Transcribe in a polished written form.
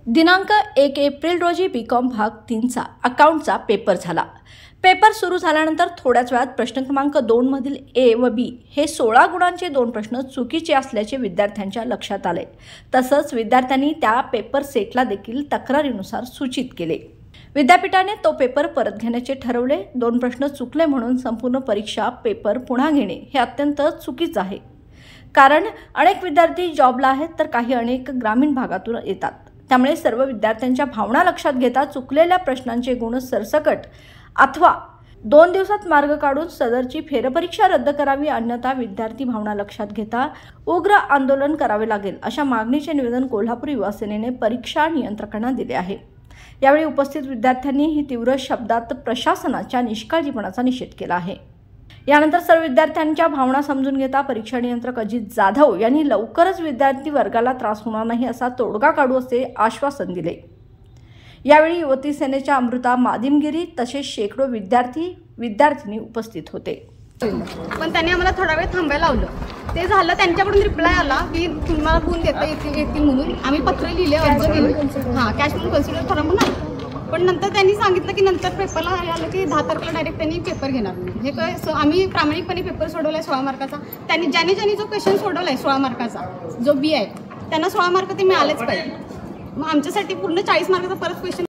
दिनांक 1 एप्रिल रोजी बीकॉम भाग 3चा अकाउंटचा पेपर झाला। पेपर सुरू झाल्यानंतर थोड्याच वेळात प्रश्न क्रमांक 2 मधील ए व बी हे 16 गुणांचे 2 प्रश्न चुकीचे असल्याचे विद्यार्थ्यांच्या लक्षात आले। तसंच विद्यार्थ्यांनी त्या पेपर सेटला देखील तक्रारीनुसार सूचित केले। विद्यापीठाने तो पेपर परत घेण्याचे ठरवले। 2 प्रश्न चुकले म्हणून संपूर्ण परीक्षा पेपर पुन्हा घेणे हे अत्यंत चुकीचे आहे। कारण अनेक विद्यार्थी जॉबला आहेत तर काही अनेक ग्रामीण भागातून येतात। त्यामुळे सर्व विद्यार्थ्यांच्या भावना लक्षात घेता चुकलेल्या प्रश्नांचे गुण सरसकट अथवा 2 दिवसात मार्ग काढून सदरची फेरपरीक्षा रद्द करावी, अन्यथा विद्यार्थी भावना लक्षात घेता उग्र आंदोलन करावे लागेल, अशा मागणीचे निवेदन कोल्हापूर युवा सेनेने परीक्षा नियंत्रकांना दिले आहे। यावेळी उपस्थित विद्यार्थ्यांनी ही तीव्र शब्दात प्रशासनाच्या निष्काळजीपणाचा निषेध केला आहे। यानंतर सर्व विद्यार्थ्यांच्या भावना समजून घेता परीक्षा नियंत्रक अजित जाधव यांनी लवकरच विद्यार्थी वर्गाला त्रास होणार नाही असा तोडगा काढू असे आश्वासन दिले। यावेळी युवती सेनेच्या अमृता मादिमगिरी तसेच शेकडो विद्यार्थी उपस्थित होते। पण त्यांनी आम्हाला थोडा वेळ थांबायला लावलं। ते झालं, त्यांच्याकडून रिप्लाय आला की तुम्हाला फोन देता येतील म्हणून। आम्ही पत्र लिहिले, अर्ज केले, कॅश म्हणून कन्सिडर करा म्हणून। पण नंतर त्यांनी सांगितलं की नंतर पेपरला आलं की 10 तारखेला डायरेक्ट त्यांनी पेपर घेणार नाही। हे काय, आम्ही प्रामाणिकपणे पेपर सोडवलाय 16 मार्काचा। त्यांनी ज्याने जो क्वेश्चन सोडवलाय 16 मार्काचा जो बी आहे त्यांना 16 मार्क ते मिळालेच पाहिजे। मग आमच्यासाठी पूर्ण 40 मार्काचा परत क्वेश्चन